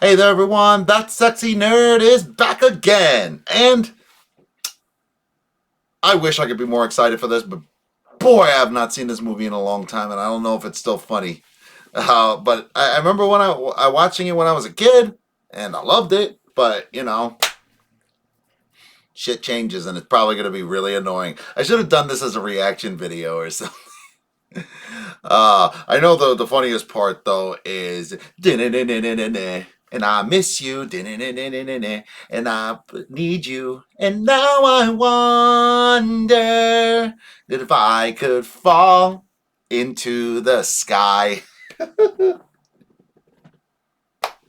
Hey there, everyone. That sexy nerd is back again. And I wish I could be more excited for this, but boy, I have not seen this movie in a long time, and I don't know if it's still funny. But I remember when I watching it when I was a kid, and I loved it, but, shit changes, and it's probably going to be really annoying. I should have done this as a reaction video or something. I know the funniest part, though, is... And I miss you, and I need you, and now I wonder that if I could fall into the sky.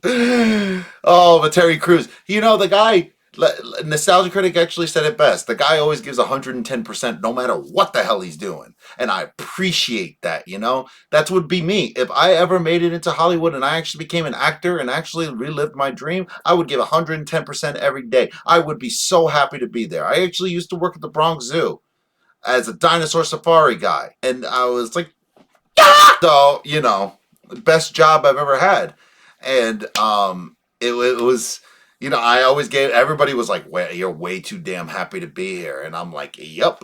Oh, but Terry Crews, the guy, Nostalgia Critic actually said it best. The guy always gives 110% no matter what the hell he's doing. And I appreciate that, That would be me. If I ever made it into Hollywood and I actually became an actor and actually relived my dream, I would give 110% every day. I would be so happy to be there. I actually used to work at the Bronx Zoo as a dinosaur safari guy. And I was like, yeah! So, best job I've ever had. And it was... I always everybody was like, well, you're way too damn happy to be here. And I'm like, yep,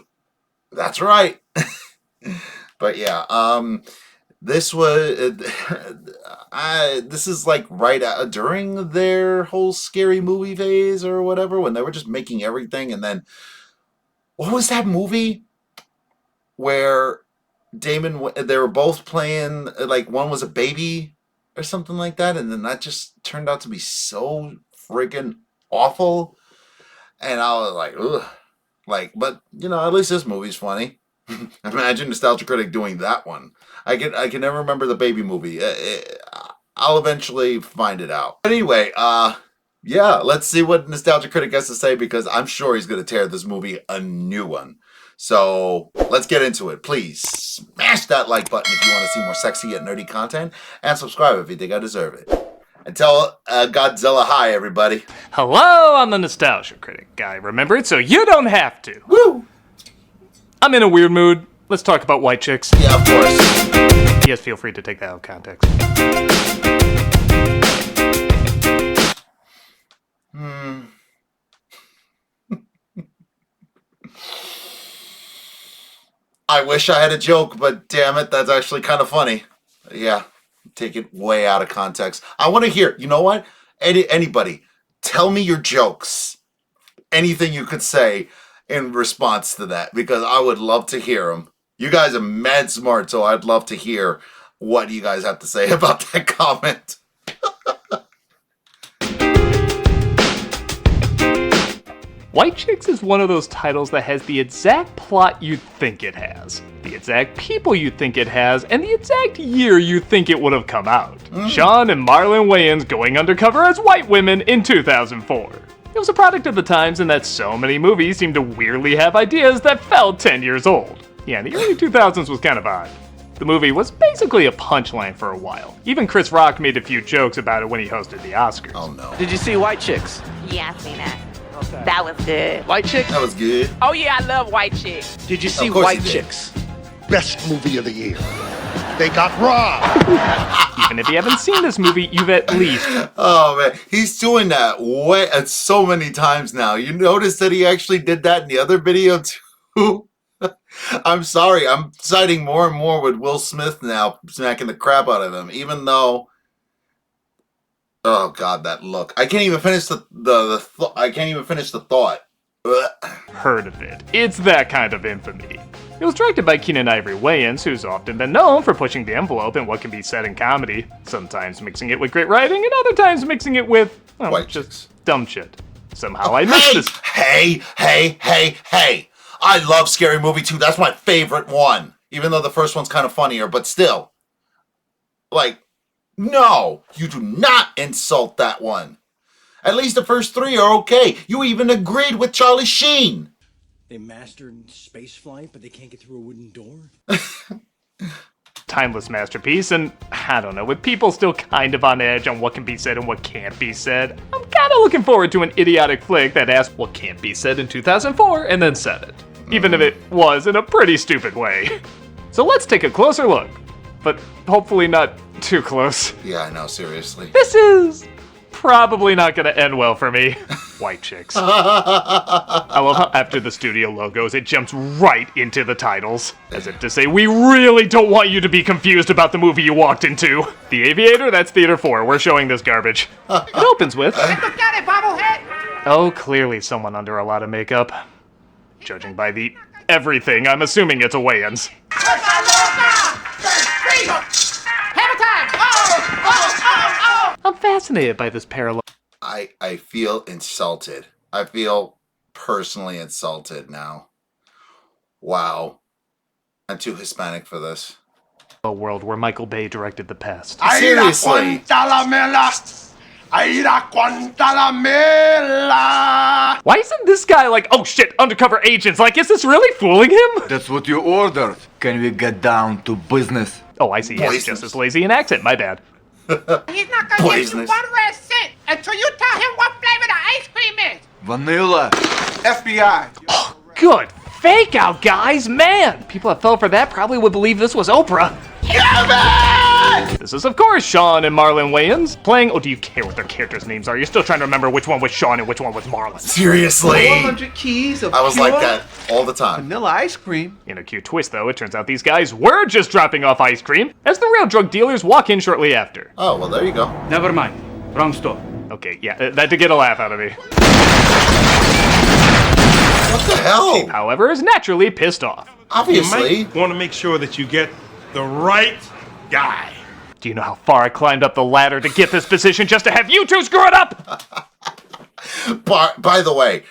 that's right. But yeah, this was, this is like right during their whole scary movie phase or whatever, when they were just making everything. And then, what was that movie where they were both playing, like one was a baby or something like that. And then that just turned out to be so freaking awful, and I was like, ugh. But at least this movie's funny. Imagine Nostalgia Critic doing that one. I can never remember the baby movie. I'll eventually find it out. Anyway, yeah, let's see what Nostalgia Critic has to say, because I'm sure he's gonna tear this movie a new one. So let's get into it. Please smash that like button if you want to see more sexy yet nerdy content, and subscribe if you think I deserve it. And tell Godzilla hi, everybody. Hello, I'm the Nostalgia Critic guy. Remember it so you don't have to. Woo! I'm in a weird mood. Let's talk about white chicks. Yeah, of course. Yes, feel free to take that out of context. I wish I had a joke, but damn it, that's actually kind of funny. Yeah. Take it way out of context. I want to hear, you know what? Anybody, tell me your jokes. Anything you could say in response to that, because I would love to hear them. You guys are mad smart, so I'd love to hear what you guys have to say about that comment. White Chicks is one of those titles that has the exact plot you think it has, the exact people you think it has, and the exact year you think it would have come out. Sean and Marlon Wayans going undercover as white women in 2004. It was a product of the times in that so many movies seemed to weirdly have ideas that felt 10 years old. Yeah, the early 2000s was kind of odd. The movie was basically a punchline for a while. Even Chris Rock made a few jokes about it when he hosted the Oscars. Oh no. Did you see White Chicks? Yeah, I seen that. Okay. That was good. White Chicks? That was good. Oh yeah, I love White Chicks. Did you see Of course White he did. Chicks? Best movie of the year. They got robbed. Even if you haven't seen this movie, you've at least... Oh man, he's doing that so many times now. You notice that he actually did that in the other video too? I'm sorry, I'm siding more and more with Will Smith now, smacking the crap out of him, even though... Oh god, that look. I can't even finish I can't even finish the thought. Ugh. Heard of it. It's that kind of infamy. It was directed by Keenan Ivory Wayans, who's often been known for pushing the envelope in what can be said in comedy, sometimes mixing it with great writing, and other times mixing it with, White just chicks. dumb shit. Somehow I missed this. Hey! I love Scary Movie 2. That's my favorite one. Even though the first one's kind of funnier, but still. No, you do not insult that one. At least the first three are okay. You even agreed with Charlie Sheen. They mastered spaceflight, but they can't get through a wooden door? Timeless masterpiece, and I don't know, with people still kind of on edge on what can be said and what can't be said, I'm kind of looking forward to an idiotic flick that asked what can't be said in 2004 and then said it. Even if it was in a pretty stupid way. So let's take a closer look. But hopefully not too close. Yeah, I know, seriously. This is probably not gonna end well for me. White chicks. I love how after the studio logos, it jumps right into the titles. As if to say, we really don't want you to be confused about the movie you walked into. The Aviator, that's Theater 4. We're showing this garbage. It opens with... Oh, clearly someone under a lot of makeup. Judging by the everything, I'm assuming it's a Wayans. I'm fascinated by this parallel. I feel insulted. I feel personally insulted now. Wow. I'm too Hispanic for this. A world where Michael Bay directed The Pest. Seriously. Why isn't this guy like, oh shit, undercover agents? Like, is this really fooling him? That's what you ordered. Can we get down to business? Oh, I see. Yes, just as lazy an accent. My bad. He's not gonna give you Poisonous. 1 red cent until you tell him what flavor the ice cream is. Vanilla. FBI. Good fake out, guys. Man, people that fell for that probably would believe this was Oprah. This is, of course, Sean and Marlon Wayans playing. Oh, do you care what their characters' names are? You're still trying to remember which one was Sean and which one was Marlon. Seriously. 400 keys of I was like pure that all the time. vanilla ice cream. In a cute twist, though, it turns out these guys were just dropping off ice cream as the real drug dealers walk in shortly after. Oh, well, there you go. Never mind. Wrong store. Okay, yeah, that did get a laugh out of me. What the hell? However, is naturally pissed off. Obviously. Want to make sure that you get the right guy. Do you know how far I climbed up the ladder to get this position just to have you two screw it up? By the way,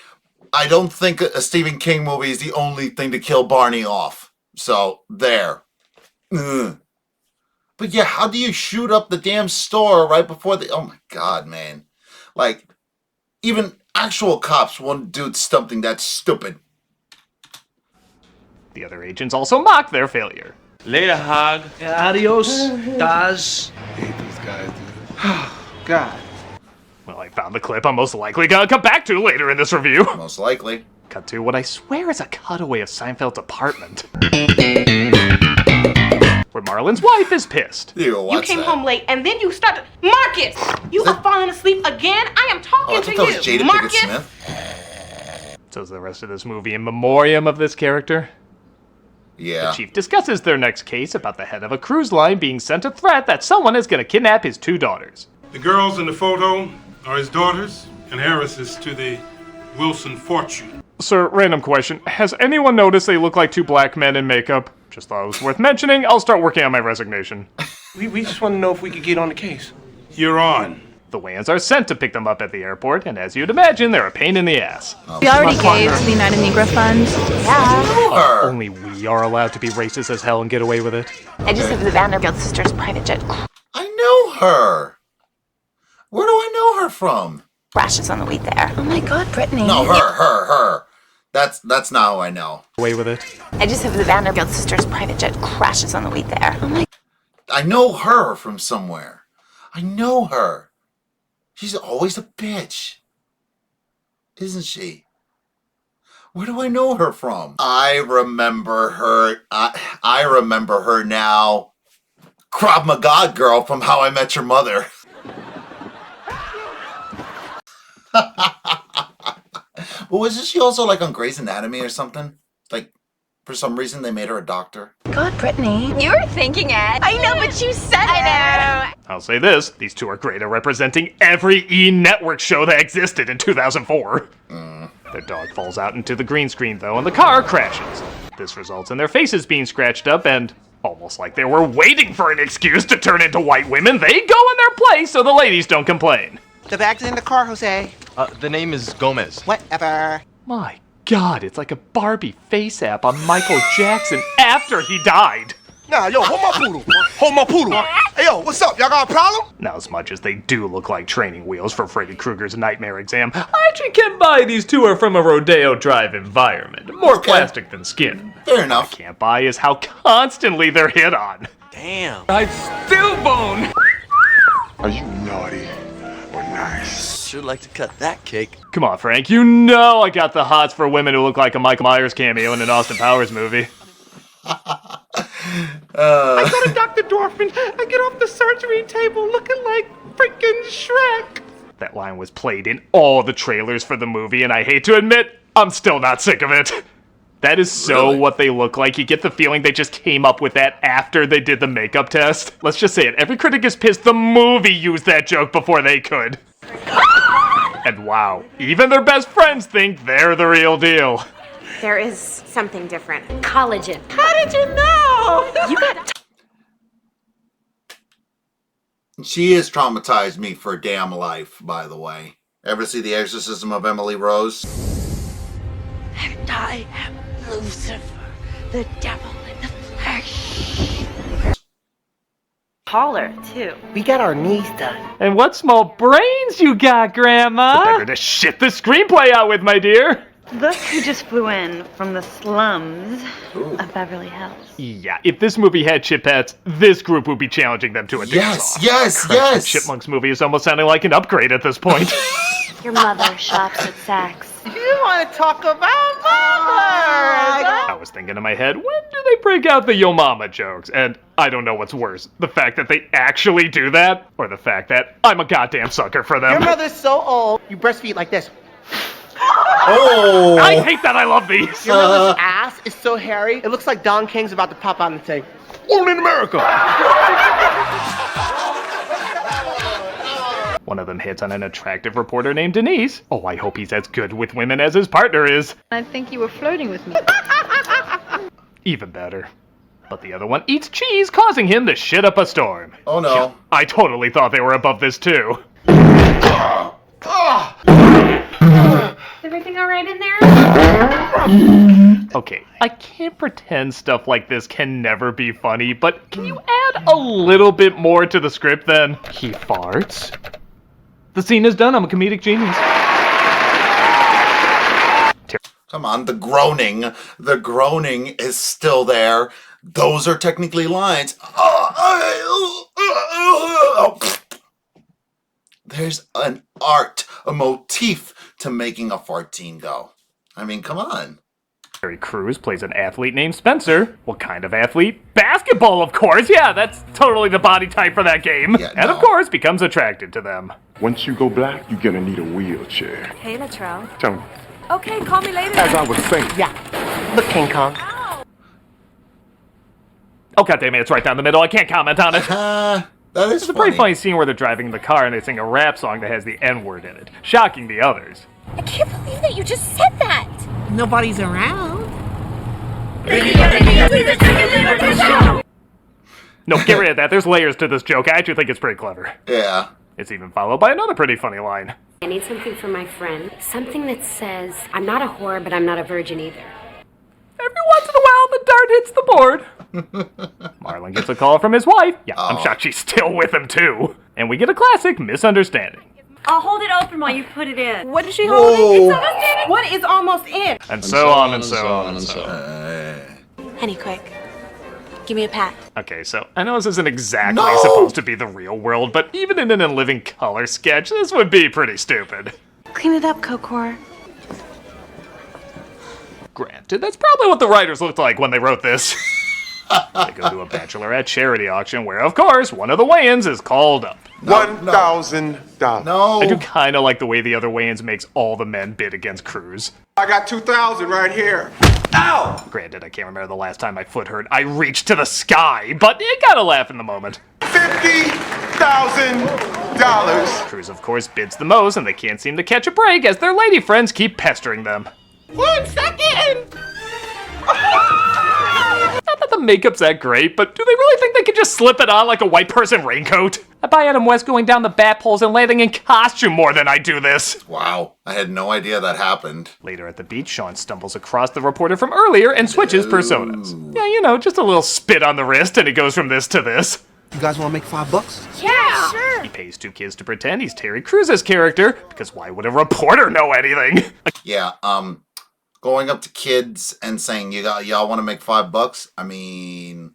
I don't think a Stephen King movie is the only thing to kill Barney off. So, there. Ugh. But yeah, how do you shoot up the damn store right before the... Oh my god, man. Like, even actual cops won't do something that stupid. The other agents also mock their failure. Later, Hog. Adios, Daz. Hate these guys, dude. God. Well, I found the clip I'm most likely gonna come back to later in this review. Most likely. Cut to what I swear is a cutaway of Seinfeld's apartment. Where Marlon's wife is pissed. You came home late and then you started. Marcus! You are falling asleep again? I am talking Oh, I to thought that was you. Jada Marcus! Pinkett Smith. So is the rest of this movie in memoriam of this character? Yeah. Chief discusses their next case about the head of a cruise line being sent a threat that someone is gonna kidnap his 2 daughters. The girls in the photo are his daughters and heiresses to the Wilson fortune. Sir, random question. Has anyone noticed they look like 2 black men in makeup? Just thought it was worth mentioning. I'll start working on my resignation. We just want to know if we could get on the case. You're on. The Wayans are sent to pick them up at the airport, and as you'd imagine, they're a pain in the ass. We already gave to the United Negro Fund. Her. Only we are allowed to be racist as hell and get away with it. I just have the Vanderbilt sisters' private jet I know her. Where do I know her from? crashes on the way there. Oh my God, Brittany. No, her. That's not who I know. Away with it. I just have the Vanderbilt sisters' private jet crashes on the way there. Oh my. I know her from somewhere. I know her. She's always a bitch. Isn't she? Where do I know her from? I remember her. I remember her now. Krav Maga girl from How I Met Your Mother. But wasn't she also like on Grey's Anatomy or something? Like, for some reason they made her a doctor. God, Brittany. You were thinking it. I know, but you said it. I know. I'll say this, these 2 are great at representing every E! Network show that existed in 2004. Their dog falls out into the green screen, though, and the car crashes. This results in their faces being scratched up, and almost like they were waiting for an excuse to turn into white women, they go in their place so the ladies don't complain. The bag's in the car, Jose. The name is Gomez. Whatever. My God, it's like a Barbie face app on Michael Jackson after he died. Nah, yo, hold my poodle. Hold my poodle. Hey, yo, what's up? Y'all got a problem? Now, as much as they do look like training wheels for Freddy Krueger's nightmare exam, I actually can't buy these 2 are from a Rodeo Drive environment. More Okay. plastic than skin. Fair enough. Can't buy is how constantly they're hit on. Damn. I'd still bone. Are you naughty or nice? Sure like to cut that cake. Come on, Frank. You know I got the hots for women who look like a Michael Myers cameo in an Austin Powers movie. I go to Dr. Dorfman. I get off the surgery table looking like freaking Shrek. That line was played in all the trailers for the movie, and I hate to admit, I'm still not sick of it. That is so Really? what they look like. You get the feeling they just came up with that after they did the makeup test. Let's just say it. Every critic is pissed the movie used that joke before they could. And wow, even their best friends think they're the real deal. There is something different. Collagen. How did you know? You got She has traumatized me for damn life, by the way. Ever see The Exorcism of Emily Rose? And I am Lucifer, the devil in the flesh. Taller, too. We got our knees done. And what small brains you got, Grandma! Better to shit the screenplay out with, my dear! Look who just flew in from the slums of Beverly Hills. Yeah, if this movie had Chipettes, this group would be challenging them to a dance-off. Yes! Chipmunks movie is almost sounding like an upgrade at this point. Your mother shops at Saks. You want to talk about mama? I was thinking in my head, when do they break out the yo mama jokes? And I don't know what's worse, the fact that they actually do that, or the fact that I'm a goddamn sucker for them. Your mother's so old, you breastfeed like this. Oh! I hate that I love these! Your mother's ass is so hairy, it looks like Don King's about to pop out and say, "Only in America." One of them hits on an attractive reporter named Denise. Oh, I hope he's as good with women as his partner is. I think you were flirting with me. Even better. But the other one eats cheese, causing him to shit up a storm. Oh no. I totally thought they were above this too. Is everything alright in there? Okay, I can't pretend stuff like this can never be funny, but can you add a little bit more to the script then? He farts. The scene is done, I'm a comedic genius. Come on, the groaning. The groaning is still there. Those are technically lines. There's an art, a motif to making a fart scene go. I mean, come on. Terry Crews plays an athlete named Spencer. What kind of athlete? Basketball, of course. Yeah, that's totally the body type for that game. Yeah, and of no. course, becomes attracted to them. Once you go black, you're gonna need a wheelchair. Hey, Latrell. Tell me. Okay, call me later. As I was saying. Yeah, look, King Kong. Oh, goddammit, it's right down the middle. I can't comment on it. That is It's a pretty funny scene where they're driving in the car and they sing a rap song that has the N-word in it, shocking the others. I can't believe that you just said that. Nobody's around. No, get rid of that. There's layers to this joke. I actually think it's pretty clever. Yeah. It's even followed by another pretty funny line. I need something for my friend. Something that says, I'm not a whore, but I'm not a virgin either. Every once in a while, the dart hits the board. Marlon gets a call from his wife. Yeah, I'm shocked she's still with him, too. And we get a classic misunderstanding. I'll hold it open while you put it in. What is she holding? It's almost in. What is almost in? And so on and so on and so on. Honey, quick. Give me a pat. Okay, so I know this isn't exactly No! supposed to be the real world, but even in an In Living Color sketch, this would be pretty stupid. Clean it up, Kokor. Granted, that's probably what the writers looked like when they wrote this. They go to a bachelorette charity auction where, of course, one of the weigh-ins is called up. $1,000. No. I do kind of like the way the other weigh-ins makes all the men bid against Cruz. I got 2,000 right here. Ow! Granted, I can't remember the last time my foot hurt. I reached to the sky, but it got a laugh in the moment. $50,000. Cruz, of course, bids the most, and they can't seem to catch a break as their lady friends keep pestering them. 1 second. Not that the makeup's that great, but do they really think they could just slip it on like a white person raincoat? I buy Adam West going down the bat poles and landing in costume more than I do this. Wow. I had no idea that happened. Later at the beach, Sean stumbles across the reporter from earlier and switches personas. Yeah, you know, just a little spit on the wrist and it goes from this to this. You guys want to make $5? Yeah, sure. He pays 2 kids to pretend he's Terry Cruz's character, because why would a reporter know anything? Yeah, going up to kids and saying y'all want to make $5? I mean,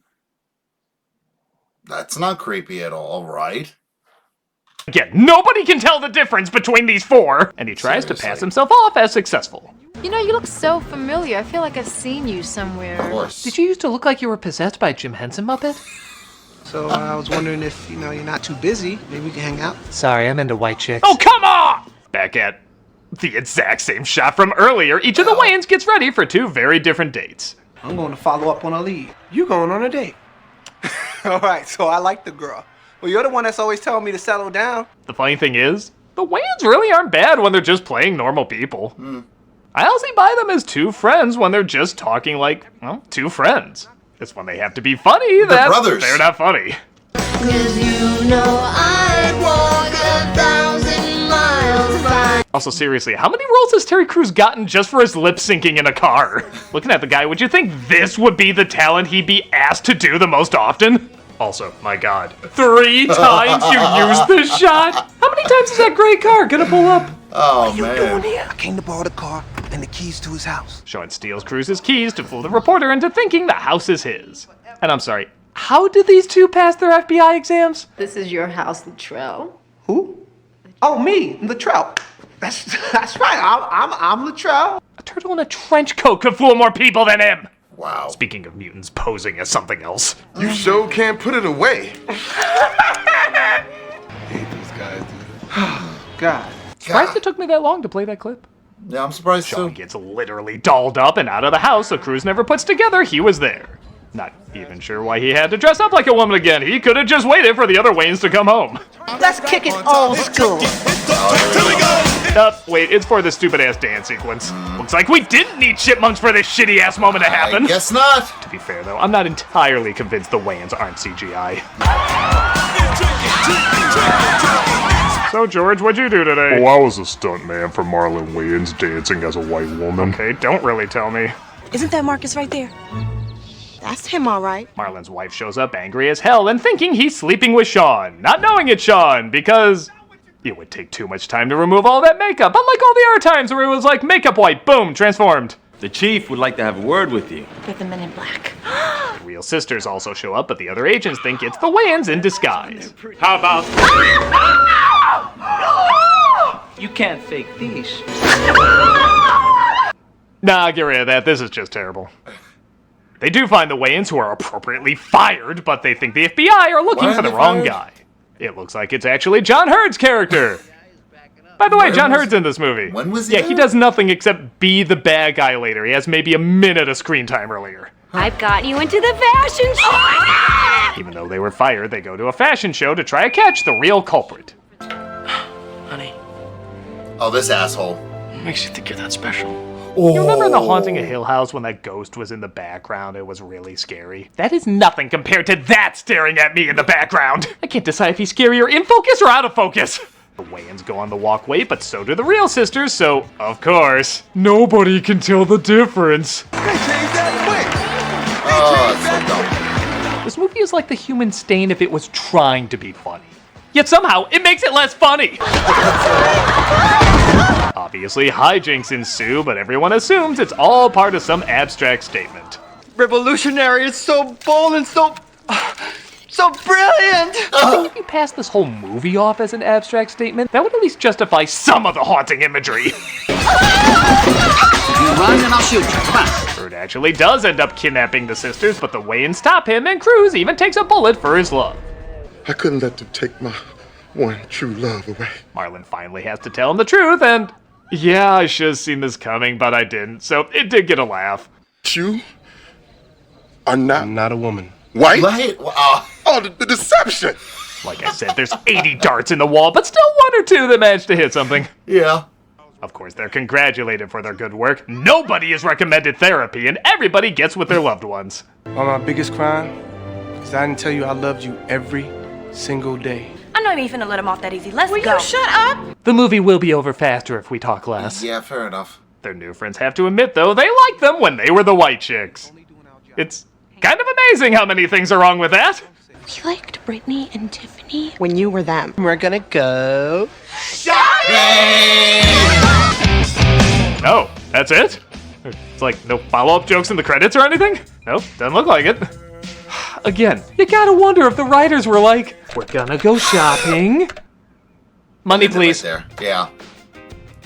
that's not creepy at all, right? Again, nobody can tell the difference between these four, and he tries to pass himself off as successful. You know, you look so familiar. I feel like I've seen you somewhere. Of course. Did you used to look like you were possessed by a Jim Henson Muppet? So I was wondering if, you're not too busy, maybe we can hang out. Sorry, I'm into white chicks. Oh, come on! Back at the exact same shot from earlier, each of the Wayans gets ready for 2 very different dates. I'm going to follow up on a lead. You going on a date. All right, so I like the girl. Well, you're the one that's always telling me to settle down. The funny thing is, the Wayans really aren't bad when they're just playing normal people. I honestly buy them as 2 friends when they're just talking like, 2 friends. It's when they have to be funny that brothers. They're not funny. 'Cause you know I'd walk 1,000 miles. Also, seriously, how many roles has Terry Crews gotten just for his lip syncing in a car? Looking at the guy, would you think this would be the talent he'd be asked to do the most often? Also, my god, 3 times you used this shot? How many times is that gray car gonna pull up? Oh, What are you doing here? I came to borrow the car and the keys to his house. Sean steals Cruz's keys to fool the reporter into thinking the house is his. And I'm sorry, how did these 2 pass their FBI exams? This is your house, Latrell. Who? Oh, me, Latrell. That's right. I'm Latrell. A turtle in a trench coat could fool more people than him. Wow. Speaking of mutants posing as something else. You sure can't put it away. God. Surprised it took me that long to play that clip. Yeah, I'm surprised Sean too. gets literally dolled up and out of the house, so Cruz never puts together he was there. Not even sure why he had to dress up like a woman again. He could have just waited for the other Wayans to come home. Let's kick it old school. Wait, it's for this stupid-ass dance sequence. Looks like we didn't need chipmunks for this shitty-ass moment to happen. I guess not. To be fair, though, I'm not entirely convinced the Wayans aren't CGI. So, George, what'd you do today? Oh, I was a stuntman for Marlon Wayans dancing as a white woman. Okay, don't really tell me. Isn't that Marcus right there? That's him, all right. Marlon's wife shows up angry as hell and thinking he's sleeping with Sean, not knowing it's Sean, because it would take too much time to remove all that makeup, unlike all the other times where it was like makeup wipe, boom, transformed. The chief would like to have a word with you. With the men in black. The real sisters also show up, but the other agents think it's the Wayans in disguise. How about... You can't fake these. Nah, get rid of that. This is just terrible. They do find the Wayans, who are appropriately fired, but they think the FBI are looking Why for are the they wrong fired? guy. It looks like it's actually John Hurd's character. By the way, John Hurd's in this movie. When was he Yeah, he there? does nothing except be the bad guy later. He has maybe a minute of screen time earlier. I've got you into the fashion show. Even though they were fired, they go to a fashion show to try to catch the real culprit. Honey, Oh, this asshole. what makes you think you're that special? You remember in The Haunting of Hill House when that ghost was in the background? It was really scary. That is nothing compared to that staring at me in the background. I can't decide if he's scary or in focus or out of focus. The Wayans go on the walkway, but so do the real sisters, so, of course, nobody can tell the difference. Oh, that's so dumb. This movie is like The Human Stain if it was trying to be funny. Yet somehow, it makes it less funny! Obviously, hijinks ensue, but everyone assumes it's all part of some abstract statement. Revolutionary is so bold and so brilliant! I think if you pass this whole movie off as an abstract statement, that would at least justify some of the haunting imagery. You run and I'll shoot you. Come on. Bird actually does end up kidnapping the sisters, but the Wayans stop him, and Cruz even takes a bullet for his love. I couldn't let them take my one true love away. Marlon finally has to tell him the truth, and yeah, I should have seen this coming, but I didn't, so it did get a laugh. You are not a woman. white? Right? Oh, the deception! Like I said, there's 80 darts in the wall, but still 1 or 2 that managed to hit something. Yeah. Of course, they're congratulated for their good work. Nobody is recommended therapy, and everybody gets with their loved ones. Well, my biggest crime is I didn't tell you I loved you every single day. I know you ain't finna let him off that easy. Let's go. Will you shut up? The movie will be over faster if we talk less. Yeah, fair enough. Their new friends have to admit, though, they liked them when they were the white chicks. It's kind of amazing how many things are wrong with that. We liked Brittany and Tiffany when you were them. We're gonna go. No, that's it? It's like no follow-up jokes in the credits or anything? Nope, doesn't look like it. Again, you gotta wonder if the writers were like, we're gonna go shopping. Money, please. Right there. Yeah.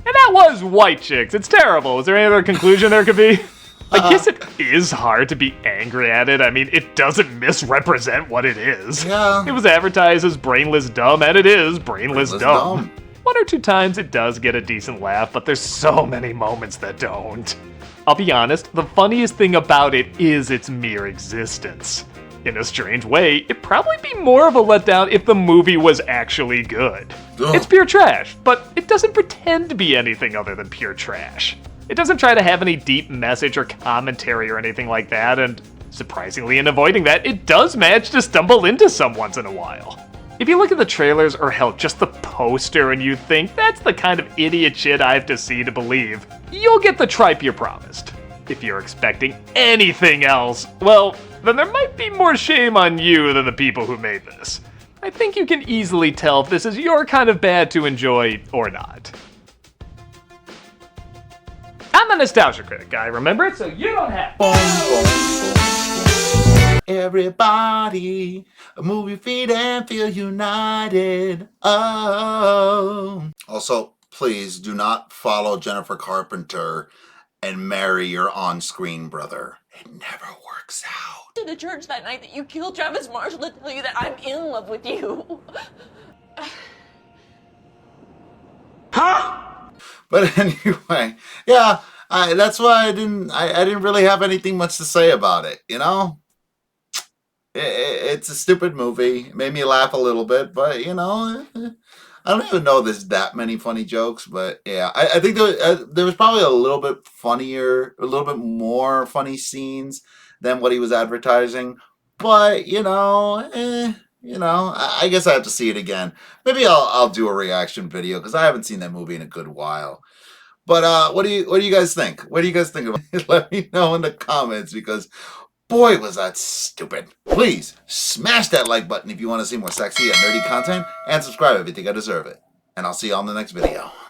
And that was White Chicks. It's terrible. Is there any other conclusion there could be? I guess it is hard to be angry at it. I mean, it doesn't misrepresent what it is. Yeah. It was advertised as brainless dumb, and it is brainless dumb. One or two times it does get a decent laugh, but there's so many moments that don't. I'll be honest, the funniest thing about it is its mere existence. In a strange way, it'd probably be more of a letdown if the movie was actually good. Ugh. It's pure trash, but it doesn't pretend to be anything other than pure trash. It doesn't try to have any deep message or commentary or anything like that, and surprisingly in avoiding that, it does manage to stumble into some once in a while. If you look at the trailers, or hell, just the poster, and you think, that's the kind of idiot shit I have to see to believe, you'll get the tripe you're promised. If you're expecting anything else, well, then there might be more shame on you than the people who made this. I think you can easily tell if this is your kind of bad to enjoy or not. I'm a nostalgia critic guy, remember it? So you don't have Everybody, move your feet and feel united. Oh. Also, please do not follow Jennifer Carpenter and marry your on-screen brother. It never works out. To the church that night that you killed Travis Marshall to tell you that I'm in love with you. But anyway, yeah, that's why I didn't really have anything much to say about it, you know? It's a stupid movie. It made me laugh a little bit, but, you know, I don't even know there's that many funny jokes, but yeah, I think there was probably a little bit more funny scenes than what he was advertising. But, you know, I guess I have to see it again. Maybe I'll do a reaction video because I haven't seen that movie in a good while. But what do you guys think? What do you guys think about it? Let me know in the comments because boy was that stupid. Please smash that like button if you want to see more sexy and nerdy content and subscribe if you think I deserve it. And I'll see you on the next video.